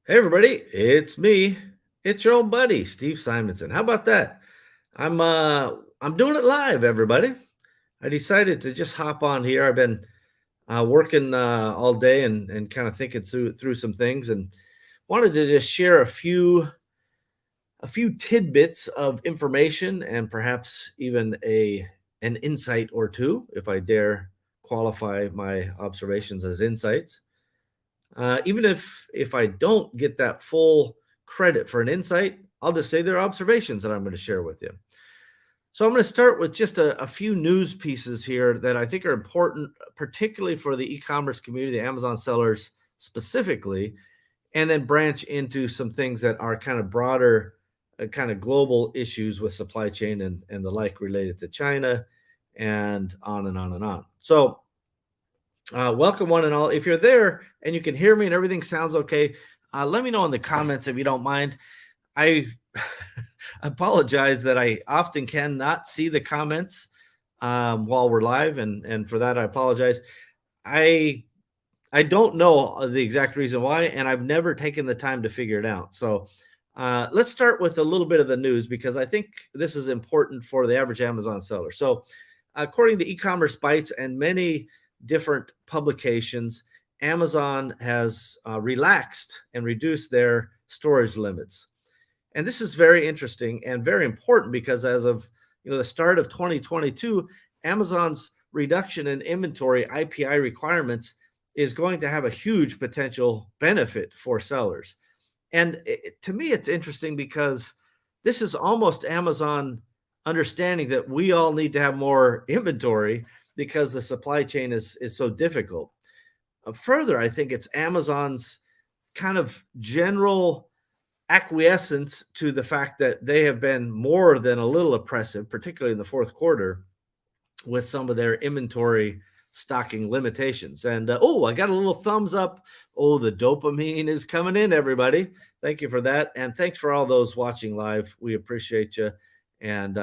Hey everybody, it's me. It's your old buddy, Steve Simonson. How about that? I'm doing it live, everybody. I decided to just hop on here. I've been working all day and kind of thinking through some things and wanted to just share a few tidbits of information and perhaps even an insight or two, if I dare qualify my observations as insights. Even if I don't get that full credit for an insight, I'll just say they're observations that I'm going to share with you. So I'm going to start with just a few news pieces here that I think are important, particularly for the e-commerce community, the Amazon sellers specifically, and then branch into some things that are kind of broader, kind of global issues with supply chain and the like related to China and on and on and on. So welcome, one and all. If you're there and you can hear me and everything sounds okay, let me know in the comments if you don't mind. I apologize that I often cannot see the comments while we're live, and for that I apologize. I I don't know the exact reason why, and I've never taken the time to figure it out. So let's start with a little bit of the news because I think this is important for the average Amazon seller. So, according to e-commerce bites and many different publications, Amazon has relaxed and reduced their storage limits. And this is very interesting and very important because as of the start of 2022, Amazon's reduction in inventory IPI requirements is going to have a huge potential benefit for sellers. And to me, it's interesting because this is almost Amazon understanding that we all need to have more inventory because the supply chain is so difficult. Further, I think it's Amazon's kind of general acquiescence to the fact that they have been more than a little oppressive, particularly in the fourth quarter, with some of their inventory stocking limitations. And oh, I got a little thumbs up. Oh, the dopamine is coming in, everybody. Thank you for that. And thanks for all those watching live. We appreciate you. And,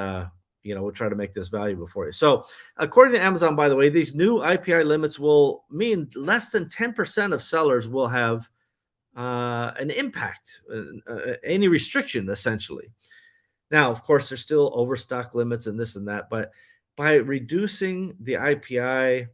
we'll try to make this valuable for you. So, according to Amazon, by the way, these new IPI limits will mean less than 10% of sellers will have an impact, any restriction, essentially. Now, of course, there's still overstock limits and this and that, but by reducing the IPI,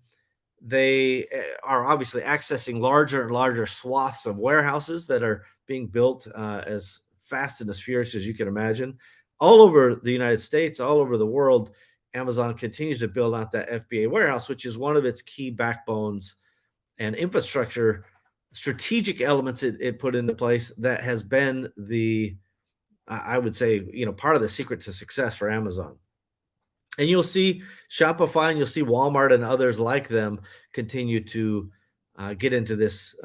they are obviously accessing larger and larger swaths of warehouses that are being built as fast and as furious as you can imagine. All over the United States, all over the world, Amazon continues to build out that FBA warehouse, which is one of its key backbones and infrastructure strategic elements it put into place that has been I would say, part of the secret to success for Amazon. And you'll see Shopify and you'll see Walmart and others like them continue to get into this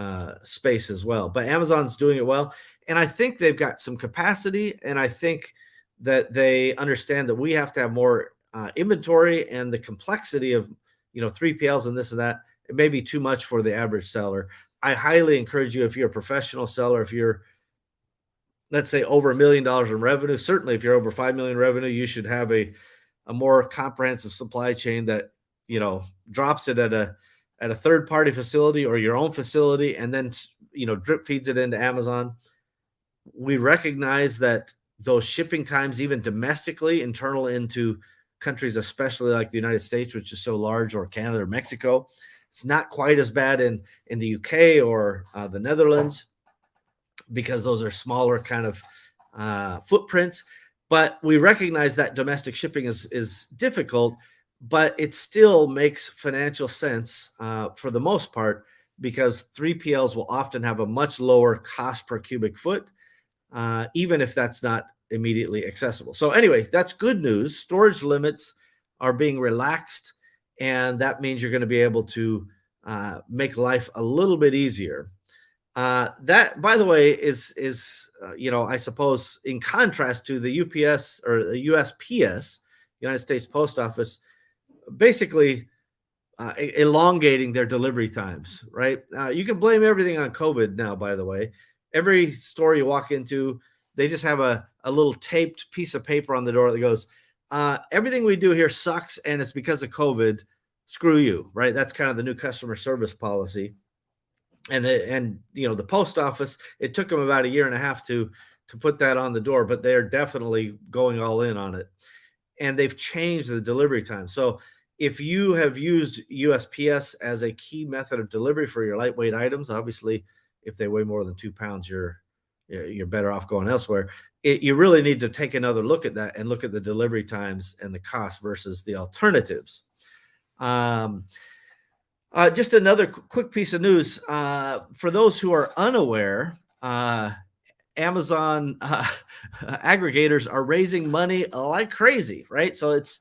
space as well. But Amazon's doing it well. And I think they've got some capacity. And I think that they understand that we have to have more inventory and the complexity of, 3PLs and this and that. It may be too much for the average seller. I highly encourage you, if you're a professional seller, if you're, let's say, over $1 million in revenue, certainly if you're over 5 million revenue, you should have a more comprehensive supply chain that drops it at a third party facility or your own facility and then drip feeds it into Amazon. We recognize that those shipping times, even domestically, internal into countries, especially like the United States, which is so large, or Canada or Mexico, it's not quite as bad in the UK or the Netherlands because those are smaller kind of footprints. But we recognize that domestic shipping is difficult, but it still makes financial sense for the most part because 3PLs will often have a much lower cost per cubic foot, even if that's not immediately accessible. So anyway, that's good news. Storage limits are being relaxed, and that means you're going to be able to make life a little bit easier. That, by the way, is I suppose, in contrast to the UPS or the USPS, United States Post Office, basically elongating their delivery times. Right? You can blame everything on COVID now. By the way, every store you walk into, they just have a little taped piece of paper on the door that goes, "Everything we do here sucks, and it's because of COVID. Screw you." Right? That's kind of the new customer service policy. and the post office, it took them about a year and a half to put that on the door, but they're definitely going all in on it. And they've changed the delivery time. So if you have used USPS as a key method of delivery for your lightweight items, obviously, if they weigh more than 2 pounds, you're better off going elsewhere. You really need to take another look at that and look at the delivery times and the cost versus the alternatives. Just another quick piece of news for those who are unaware. Amazon aggregators are raising money like crazy, right? So it's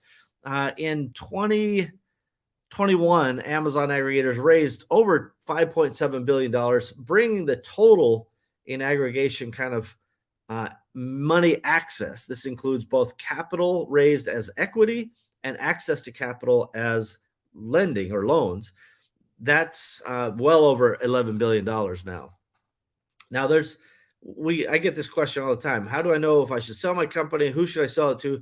in 2021, Amazon aggregators raised over $5.7 billion, bringing the total in aggregation kind of money access. This includes both capital raised as equity and access to capital as lending or loans. That's well over $11 billion now. Now I get this question all the time. How do I know if I should sell my company? Who should I sell it to?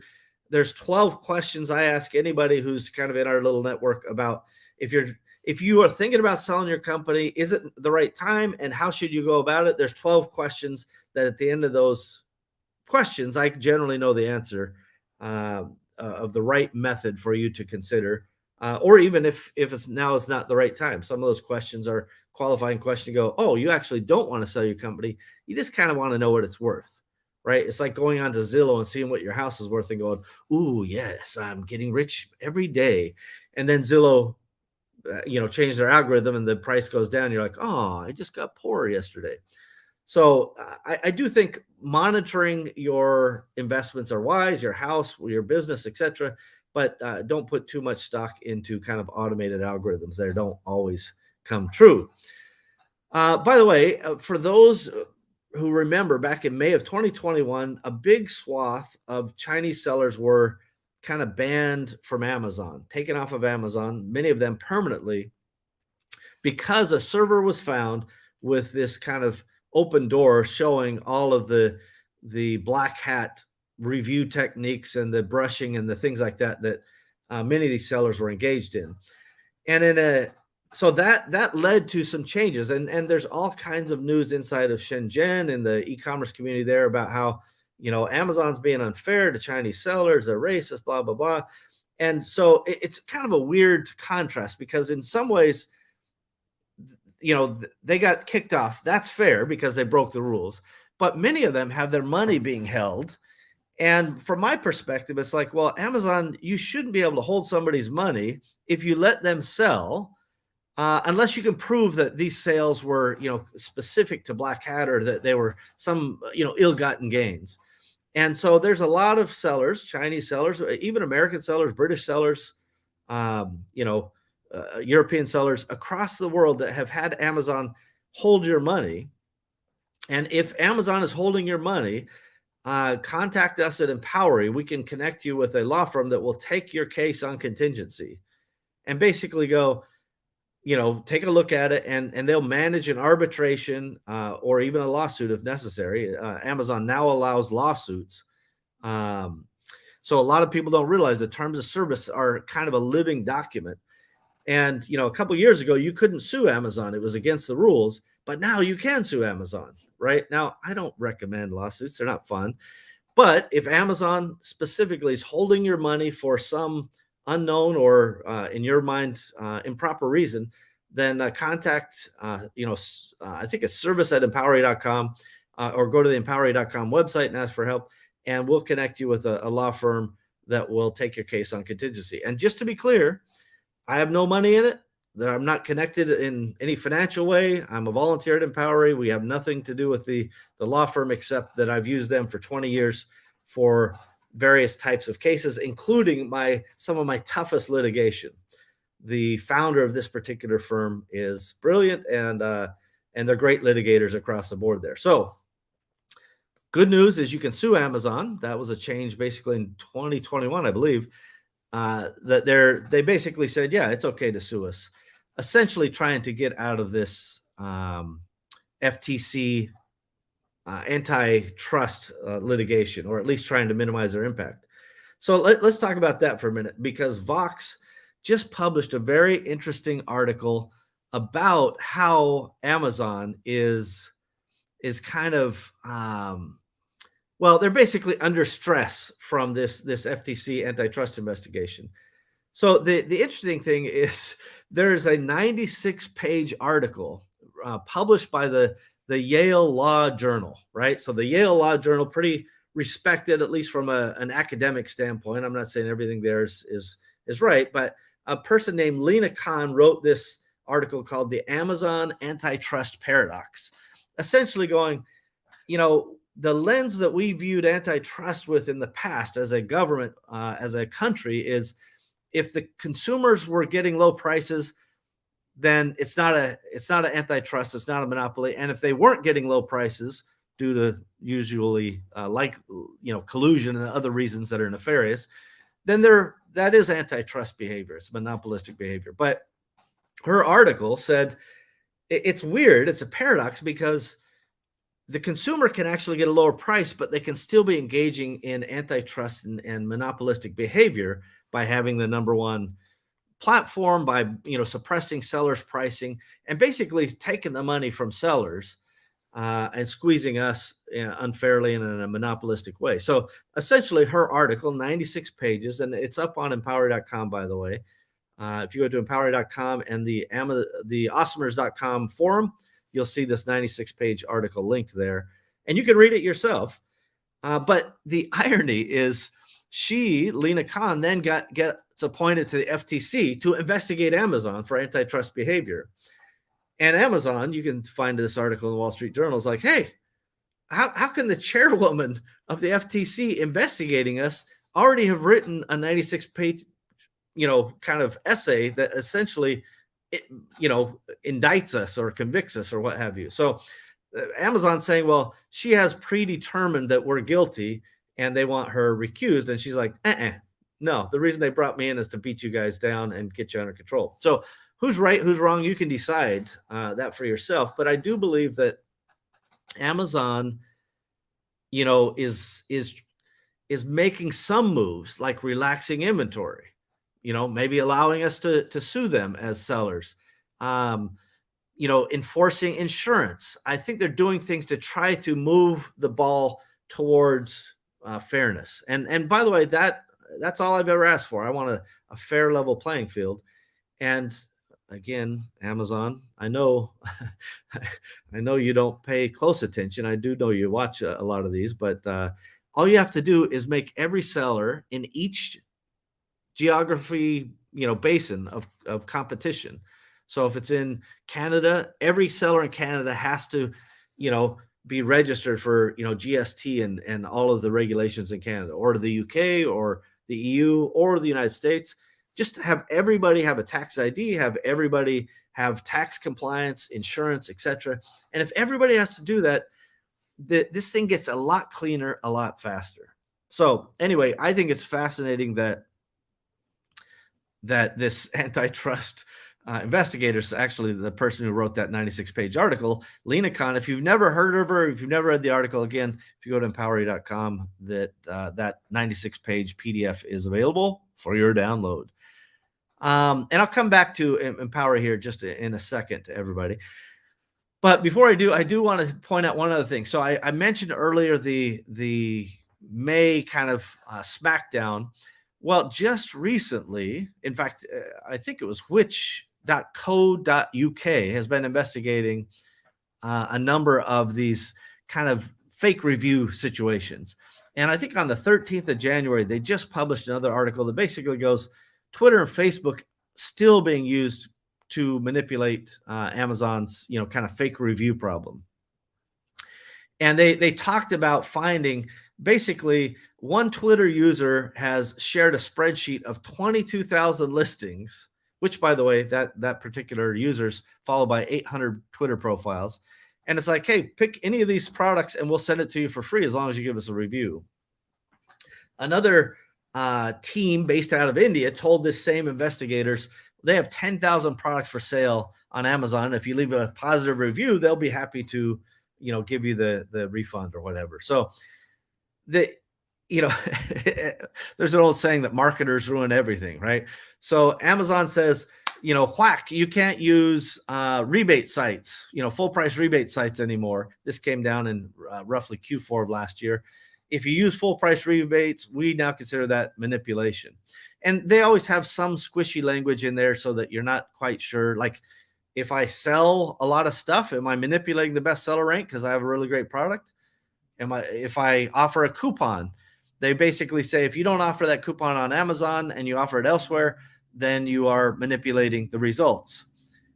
There's 12 questions I ask anybody who's kind of in our little network about if you are thinking about selling your company, is it the right time and how should you go about it? There's 12 questions that at the end of those questions, I generally know the answer of the right method for you to consider. Or even if it's not the right time. Some of those questions are qualifying questions. You go, oh, you actually don't want to sell your company. You just kind of want to know what it's worth, right? It's like going on to Zillow and seeing what your house is worth and going, ooh, yes, I'm getting rich every day. And then Zillow, changed their algorithm and the price goes down. You're like, oh, I just got poor yesterday. So I do think monitoring your investments are wise, your house, your business, etc. But don't put too much stock into kind of automated algorithms. They don't always come true. By the way, for those who remember, back in May of 2021, a big swath of Chinese sellers were kind of banned from Amazon, taken off of Amazon, many of them permanently, because a server was found with this kind of open door showing all of the black hat review techniques and the brushing and the things like that many of these sellers were engaged in. And so that led to some changes. And there's all kinds of news inside of Shenzhen and the e-commerce community there about how, Amazon's being unfair to Chinese sellers, they're racist, blah, blah, blah. And so it's kind of a weird contrast because in some ways, they got kicked off. That's fair because they broke the rules. But many of them have their money being held. And from my perspective, it's like, well, Amazon, you shouldn't be able to hold somebody's money if you let them sell, unless you can prove that these sales were, specific to Black Hat or that they were some, ill-gotten gains. And so there's a lot of sellers, Chinese sellers, even American sellers, British sellers, European sellers across the world that have had Amazon hold your money. And if Amazon is holding your money, contact us at Empowery. We can connect you with a law firm that will take your case on contingency and basically go, take a look at it and they'll manage an arbitration or even a lawsuit if necessary. Amazon now allows lawsuits. So a lot of people don't realize the terms of service are kind of a living document. And, a couple of years ago, you couldn't sue Amazon. It was against the rules, but now you can sue Amazon, right? Now, I don't recommend lawsuits. They're not fun. But if Amazon specifically is holding your money for some unknown or, in your mind, improper reason, then contact, I think it's service@empowery.com or go to the empowery.com website and ask for help. And we'll connect you with a law firm that will take your case on contingency. And just to be clear, I have no money in it. That I'm not connected in any financial way. I'm a volunteer at Empowery. We have nothing to do with the law firm except that I've used them for 20 years for various types of cases, including some of my toughest litigation. The founder of this particular firm is brilliant, and they're great litigators across the board there. So good news is you can sue Amazon. That was a change basically in 2021, I believe. That they basically said, yeah, it's okay to sue us, essentially trying to get out of this FTC antitrust litigation, or at least trying to minimize their impact. So let's talk about that for a minute, because Vox just published a very interesting article about how Amazon is kind of well, they're basically under stress from this FTC antitrust investigation. So the interesting thing is there is a 96-page article published by the Yale Law Journal, right? So the Yale Law Journal, pretty respected, at least from an academic standpoint. I'm not saying everything there is right, but a person named Lena Khan wrote this article called "The Amazon Antitrust Paradox," essentially going, the lens that we viewed antitrust with in the past as a government, as a country, is if the consumers were getting low prices, then it's not an antitrust, it's not a monopoly. And if they weren't getting low prices due to usually collusion and other reasons that are nefarious, then that is antitrust behavior. It's monopolistic behavior. But her article said it's weird. It's a paradox because the consumer can actually get a lower price, but they can still be engaging in antitrust and monopolistic behavior by having the number one platform, by suppressing sellers' pricing and basically taking the money from sellers and squeezing us unfairly and in a monopolistic way. So essentially, her article, 96 pages, and it's up on Empower.com, by the way. If you go to Empower.com and the Awesomers.com forum, you'll see this 96-page article linked there, and you can read it yourself. But the irony is, Lena Khan, then gets appointed to the FTC to investigate Amazon for antitrust behavior. And Amazon, you can find this article in the Wall Street Journal, is like, hey, how can the chairwoman of the FTC investigating us already have written a 96-page, kind of essay that essentially indicts us or convicts us or what have you. So Amazon saying, well, she has predetermined that we're guilty and they want her recused. And she's like, no, the reason they brought me in is to beat you guys down and get you under control. So who's right, who's wrong? You can decide that for yourself. But I do believe that Amazon, is making some moves, like relaxing inventory, maybe allowing us to sue them as sellers, enforcing insurance. I think they're doing things to try to move the ball towards fairness. And by the way, that's all I've ever asked for. I want a fair, level playing field. And again, Amazon, I know you don't pay close attention. I do know you watch a lot of these, but all you have to do is make every seller in each geography, basin of competition. So if it's in Canada, every seller in Canada has to, be registered for, GST and all of the regulations in Canada, or the UK, or the EU, or the United States. Just have everybody have a tax ID, have everybody have tax compliance, insurance, etc. And if everybody has to do that, this thing gets a lot cleaner, a lot faster. So anyway, I think it's fascinating that this antitrust investigators, actually the person who wrote that 96-page article, Lena Khan, if you've never heard of her, if you've never read the article, again, if you go to empower.com, that 96-page PDF is available for your download. And I'll come back to Empower here just in a second to everybody. But before I do want to point out one other thing. So I mentioned earlier the May kind of smackdown. Well, just recently, in fact, I think it was which.co.uk has been investigating a number of these kind of fake review situations. And I think on the 13th of January, they just published another article that basically goes, Twitter and Facebook still being used to manipulate Amazon's, kind of fake review problem. And they talked about finding basically one Twitter user has shared a spreadsheet of 22,000 listings, which, by the way, that particular user's followed by 800 Twitter profiles. And it's like, hey, pick any of these products and we'll send it to you for free as long as you give us a review. Another team based out of India told this same investigators they have 10,000 products for sale on Amazon. If you leave a positive review, they'll be happy to, give you the refund or whatever. So there's an old saying that marketers ruin everything, right? So Amazon says, whack, you can't use rebate sites, full price rebate sites anymore. This came down in roughly Q4 of last year. If you use full price rebates, we now consider that manipulation. And they always have some squishy language in there so that you're not quite sure. Like, if I sell a lot of stuff, am I manipulating the bestseller rank because I have a really great product? If I offer a coupon, they basically say if you don't offer that coupon on Amazon and you offer it elsewhere, then you are manipulating the results.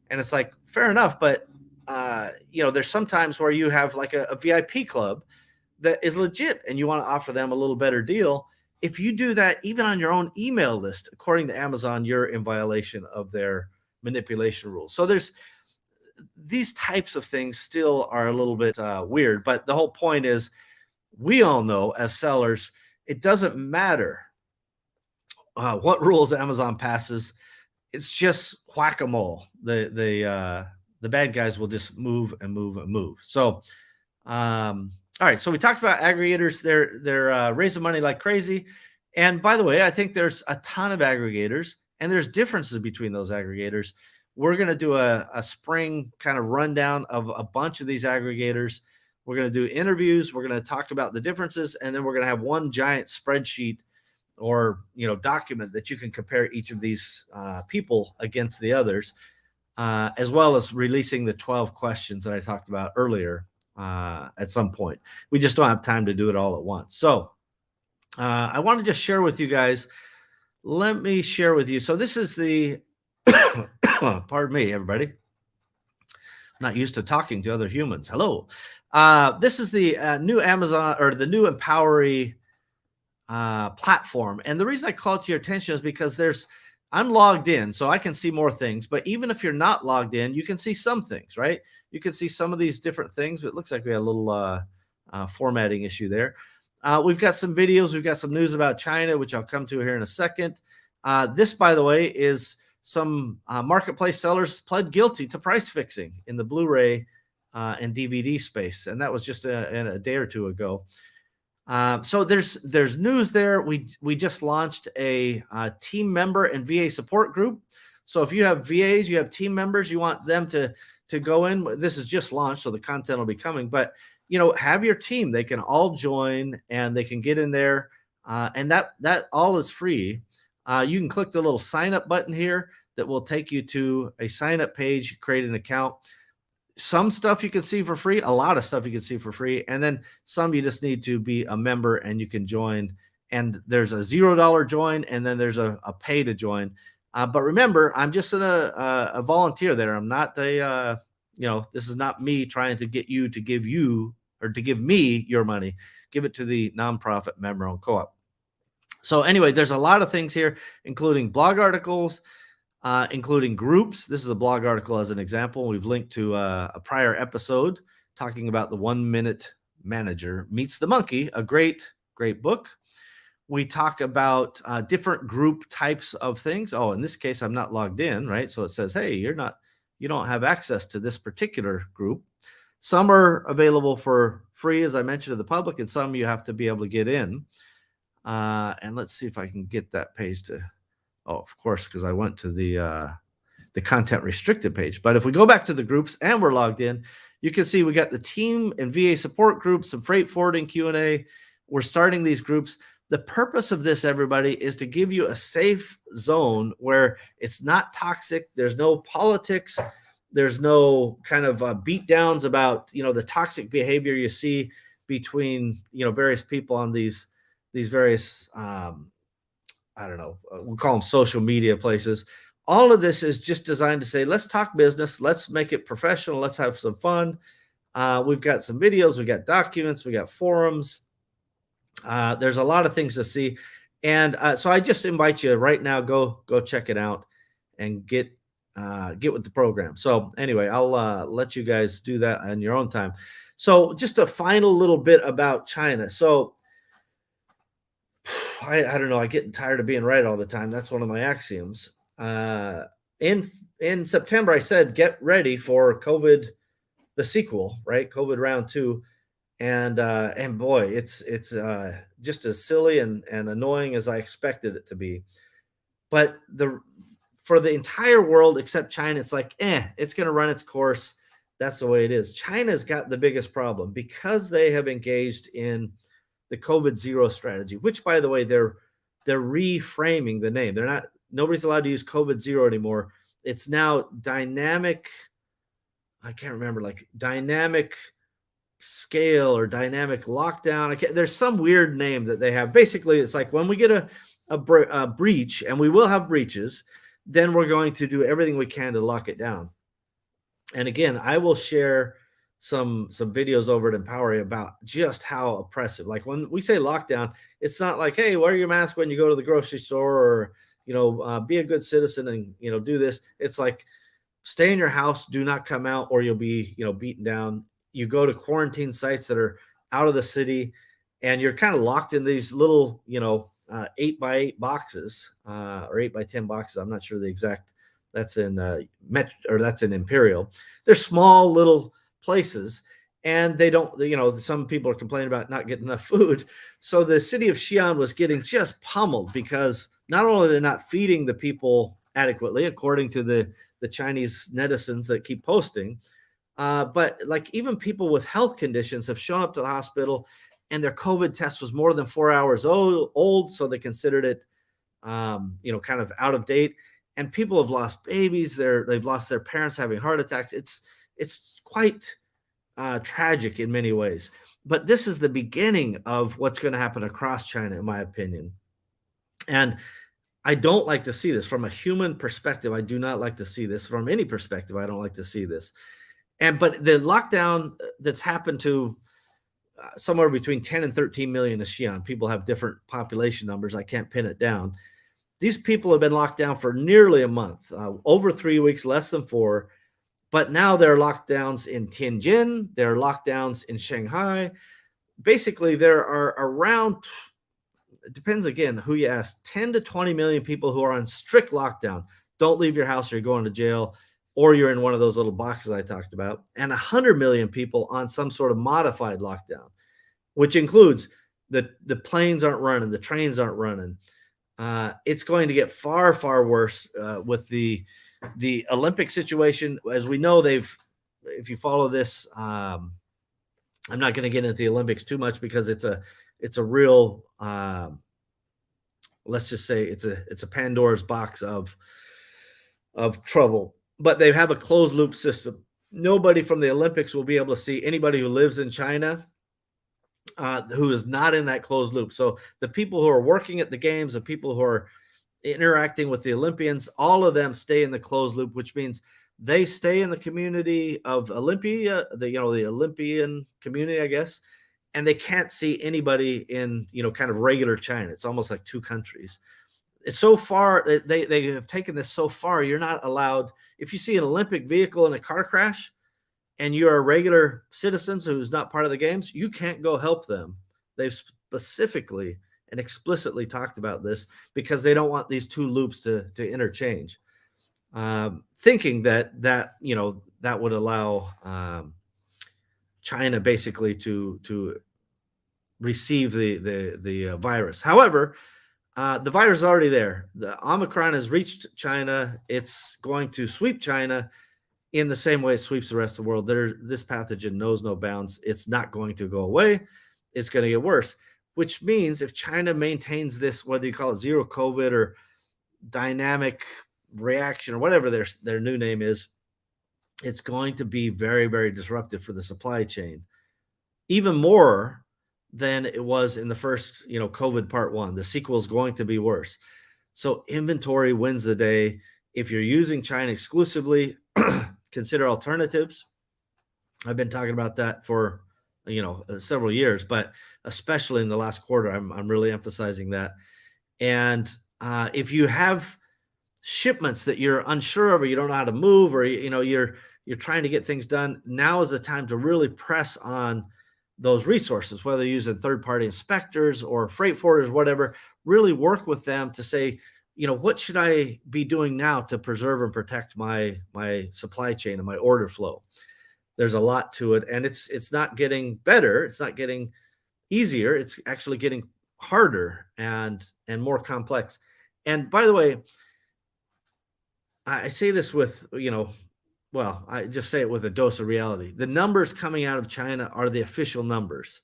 And it's like, fair enough, but there's sometimes where you have like a VIP club that is legit and you want to offer them a little better deal. If you do that even on your own email list, according to Amazon, you're in violation of their manipulation rules. So there's these types of things still are a little bit weird, but the whole point is we all know as sellers, it doesn't matter what rules Amazon passes. It's just whack-a-mole. The bad guys will just move and move and move. So, all right. So we talked about aggregators. They're raising money like crazy. And by the way, I think there's a ton of aggregators, and there's differences between those aggregators. We're going to do a spring kind of rundown of a bunch of these aggregators. We're going to do interviews. We're going to talk about the differences, and then we're going to have one giant spreadsheet or document that you can compare each of these people against the others, as well as releasing the 12 questions that I talked about earlier at some point. We just don't have time to do it all at once. So I want to just share with you guys. Let me share with you. So this is the, pardon me, everybody. I'm not used to talking to other humans. Hello. This is the new Amazon, or the new Empowery platform. And the reason I call it to your attention is because I'm logged in, so I can see more things. But even if you're not logged in, you can see some things, right? You can see some of these different things. But it looks like we had a little formatting issue there. We've got some videos. We've got some news about China, which I'll come to here in a second. This, by the way, is some marketplace sellers pled guilty to price fixing in the Blu-ray and DVD space. And that was just a day or two ago. So there's news there. We just launched a team member and VA support group. So if you have VAs, you have team members, you want them to go in. This is just launched, so the content will be coming. But have your team. They can all join and they can get in there, and that all is free. You can click the little sign up button here that will take you to a sign up page. Create an account. Some stuff you can see for free, a lot of stuff you can see for free, and then some you just need to be a member and you can join. And there's a $0 join, and then there's a pay to join. But remember, I'm just a volunteer there. I'm not this is not me trying to get you to give you or to give me your money. Give it to the nonprofit member-owned co-op. So anyway, there's a lot of things here, including blog articles, including groups. This is a blog article as an example. We've linked to a prior episode talking about the 1 Minute Manager Meets the Monkey, a great book. We talk about different group types of things. Oh, in this case, I'm not logged in, right? So it says, hey, you don't have access to this particular group. Some are available for free, as I mentioned, to the public, and some you have to be able to get in. And let's see if I can get that page to. Oh, of course, because I went to the content restricted page. But if we go back to the groups and we're logged in, you can see we got the team and VA support groups, some freight forwarding Q&A. We're starting these groups. The purpose of this, everybody, is to give you a safe zone where it's not toxic. There's no politics. There's no kind of beat downs about, the toxic behavior you see between, various people on these various, I don't know, we'll call them social media places. All of this is just designed to say, let's talk business. Let's make it professional. Let's have some fun. We've got some videos. We got documents. We got forums. There's a lot of things to see. And so I just invite you right now, go check it out and get with the program. So anyway, I'll let you guys do that on your own time. So just a final little bit about China. So I don't know. I get tired of being right all the time. That's one of my axioms. In September, I said, get ready for COVID, the sequel, right? COVID round 2. And boy, it's just as silly and annoying as I expected it to be. But for the entire world except China, it's like, it's going to run its course. That's the way it is. China's got the biggest problem because they have engaged in the COVID zero strategy, which, by the way, they're reframing the name. They're not, nobody's allowed to use COVID zero anymore. It's now dynamic. I can't remember, like dynamic scale or dynamic lockdown. There's some weird name that they have. Basically, it's like when we get a breach, and we will have breaches, then we're going to do everything we can to lock it down. And again, I will share some videos over at Empower about just how oppressive. Like when we say lockdown, it's not like, hey, wear your mask when you go to the grocery store, or be a good citizen and do this. It's like, stay in your house, do not come out, or you'll be beaten down. You go to quarantine sites that are out of the city, and you're kind of locked in these little 8x8 boxes, or 8x10 boxes. I'm not sure the exact. That's in that's in Imperial. They're small little places, and they don't. Some people are complaining about not getting enough food. So the city of Xi'an was getting just pummeled because not only are they not feeding the people adequately, according to the Chinese netizens that keep posting, but like even people with health conditions have shown up to the hospital, and their COVID test was more than 4 hours old, so they considered it, kind of out of date. And people have lost babies. They've lost their parents having heart attacks. It's quite tragic in many ways. But this is the beginning of what's going to happen across China, in my opinion. And I don't like to see this from a human perspective. I do not like to see this from any perspective. I don't like to see this. But the lockdown that's happened to somewhere between 10 and 13 million in Xi'an. People have different population numbers. I can't pin it down. These people have been locked down for nearly a month, over 3 weeks, less than 4. But now there are lockdowns in Tianjin. There are lockdowns in Shanghai. Basically, there are around, it depends again who you ask, 10 to 20 million people who are on strict lockdown. Don't leave your house or you're going to jail, or you're in one of those little boxes I talked about. And 100 million people on some sort of modified lockdown, which includes the planes aren't running, the trains aren't running. It's going to get far, far worse with the Olympic situation. As we know, if you follow this, I'm not going to get into the Olympics too much because it's a real, let's just say it's a Pandora's box of trouble. But they have a closed loop system. Nobody from the Olympics will be able to see anybody who lives in China who is not in that closed loop. So the people who are working at the games, the people who are interacting with the Olympians, all of them stay in the closed loop, which means they stay in the community of Olympia, the Olympian community, I guess, and they can't see anybody in kind of regular China. It's almost like two countries. So far, they have taken this so far. You're not allowed, if you see an Olympic vehicle in a car crash, and you're a regular citizen who's not part of the games, you can't go help them. They've specifically and explicitly talked about this because they don't want these two loops to interchange, thinking that would allow China basically to receive the virus. However, the virus is already there. The Omicron has reached China. It's going to sweep China in the same way it sweeps the rest of the world. This pathogen knows no bounds. It's not going to go away. It's going to get worse, which means if China maintains this, whether you call it zero COVID or dynamic reaction or whatever their new name is, it's going to be very, very disruptive for the supply chain, even more than it was in the first, COVID part 1. The sequel is going to be worse. So inventory wins the day. If you're using China exclusively, consider alternatives. I've been talking about that for several years, but especially in the last quarter, I'm really emphasizing that. And if you have shipments that you're unsure of, or you don't know how to move, or you're trying to get things done, now is the time to really press on those resources, whether using third-party inspectors or freight forwarders, whatever. Really work with them to say, what should I be doing now to preserve and protect my supply chain and my order flow? There's a lot to it, and it's not getting better. It's not getting easier. It's actually getting harder and more complex. And by the way, I say this with, well, I just say it with a dose of reality. The numbers coming out of China are the official numbers.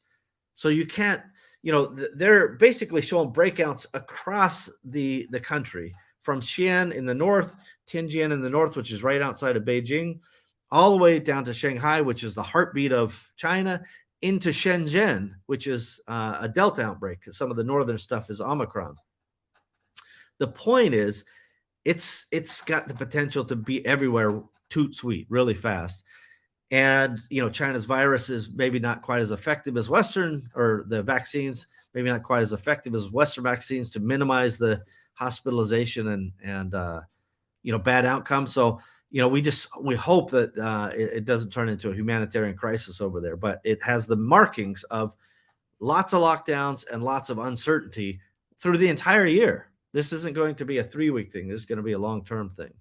So you can't, they're basically showing breakouts across the country from Xi'an in the north, Tianjin in the north, which is right outside of Beijing, all the way down to Shanghai, which is the heartbeat of China, into Shenzhen, which is a Delta outbreak, because some of the northern stuff is Omicron. The point is, it's got the potential to be everywhere, toot sweet, really fast. And China's virus is maybe not quite as effective as Western, or the vaccines maybe not quite as effective as Western vaccines to minimize the hospitalization and bad outcomes. So we hope that it doesn't turn into a humanitarian crisis over there, but it has the markings of lots of lockdowns and lots of uncertainty through the entire year. This isn't going to be a 3-week thing. This is going to be a long-term thing.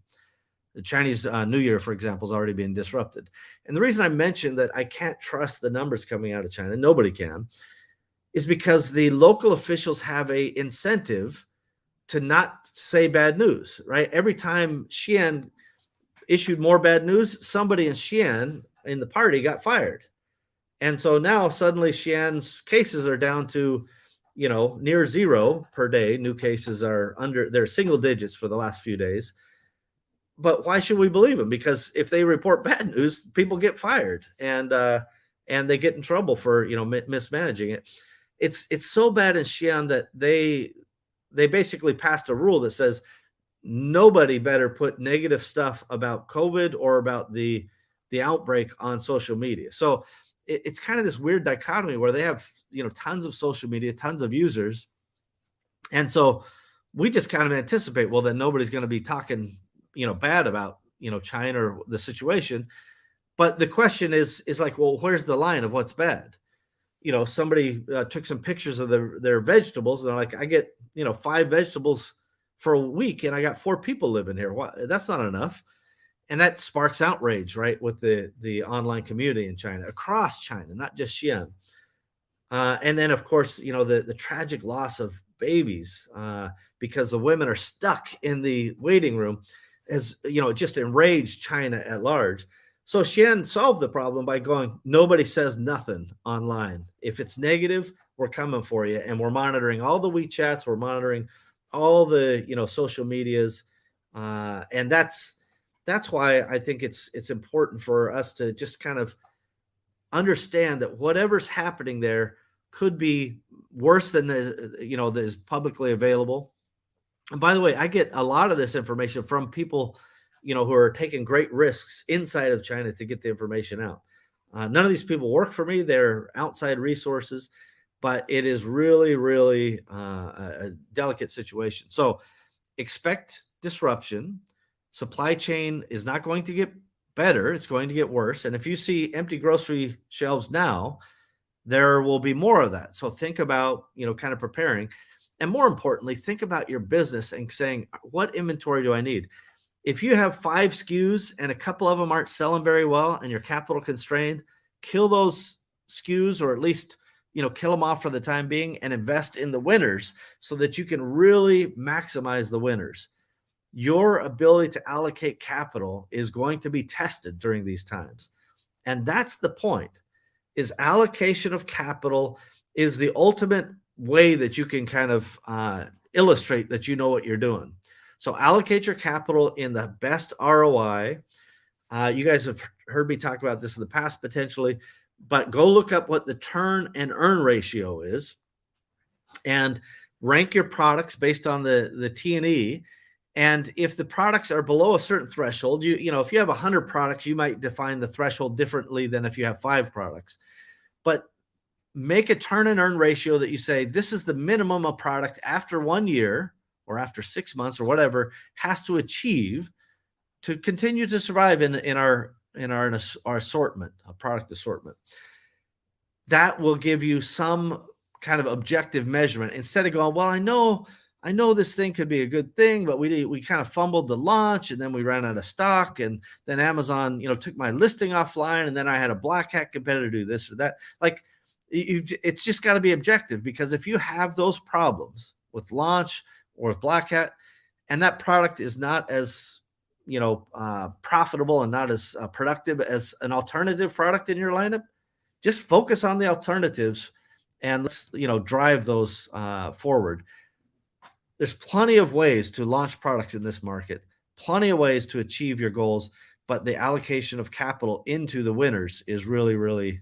The Chinese New Year, for example, is already being disrupted. And the reason I mentioned that I can't trust the numbers coming out of China, nobody can, is because the local officials have an incentive to not say bad news, right? Every time Xi'an issued more bad news, somebody in Xi'an in the party got fired. And so now suddenly Xi'an's cases are down to, near zero per day. New cases are they're single digits for the last few days. But why should we believe them? Because if they report bad news, people get fired and they get in trouble for mismanaging it. It's so bad in Xi'an that they basically passed a rule that says nobody better put negative stuff about COVID or about the outbreak on social media. So it's kind of this weird dichotomy where they have tons of social media, tons of users, and so we just kind of anticipate, well, then nobody's going to be talking bad about China or the situation. But the question is like, well, where's the line of what's bad? Somebody took some pictures of their vegetables, and they're like, I get 5 vegetables for a week, and I got 4 people living here. Why? That's not enough. And that sparks outrage, right, with the online community in China, across China, not just Xi'an. And then, of course, the tragic loss of babies because the women are stuck in the waiting room, has just enraged China at large. So Xi'an solved the problem by going, nobody says nothing online. If it's negative, we're coming for you, and we're monitoring all the WeChats, we're monitoring all the social medias, and that's why I think it's important for us to just kind of understand that whatever's happening there could be worse than that is publicly available. And by the way, I get a lot of this information from people, who are taking great risks inside of China to get the information out. None of these people work for me; they're outside resources, but it is really, really a delicate situation. So expect disruption. Supply chain is not going to get better; it's going to get worse. And if you see empty grocery shelves now, there will be more of that. So think about, kind of preparing. And more importantly, think about your business and saying, what inventory do I need? If you have 5 SKUs and a couple of them aren't selling very well and you're capital constrained, kill those SKUs, or at least, kill them off for the time being, and invest in the winners so that you can really maximize the winners. Your ability to allocate capital is going to be tested during these times. And that's the point, is allocation of capital is the ultimate way that you can kind of illustrate that you know what you're doing. So allocate your capital in the best ROI. You guys have heard me talk about this in the past potentially, but go look up what the turn and earn ratio is and rank your products based on the T&E. And if the products are below a certain threshold, if you have 100 products, you might define the threshold differently than if you have 5 products. But make a turn and earn ratio that you say, this is the minimum a product after 1 year or after 6 months or whatever has to achieve to continue to survive in our assortment, a product assortment. That will give you some kind of objective measurement instead of going, well, I know this thing could be a good thing, but we kind of fumbled the launch, and then we ran out of stock, and then Amazon, took my listing offline, and then I had a black hat competitor do this or that. Like, it's just got to be objective, because if you have those problems with launch or with black hat, and that product is not as profitable and not as productive as an alternative product in your lineup, just focus on the alternatives and let's drive those forward. There's plenty of ways to launch products in this market, plenty of ways to achieve your goals, but the allocation of capital into the winners is really, really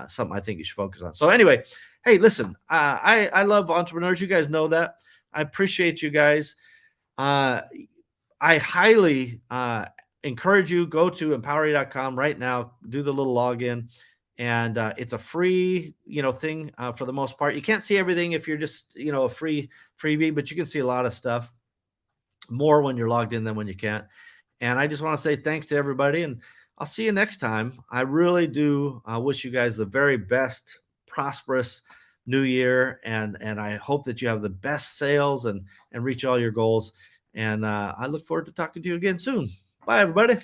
something I think you should focus on. So anyway, hey, listen, I love entrepreneurs. You guys know that. I appreciate you guys. I highly encourage you, go to empowery.com right now, do the little login, and it's a free thing for the most part. You can't see everything if you're just a freebie, but you can see a lot of stuff more when you're logged in than when you can't. And I just want to say thanks to everybody, and I'll see you next time. I really do wish you guys the very best, prosperous new year, and I hope that you have the best sales and reach all your goals. And I look forward to talking to you again soon. Bye, everybody.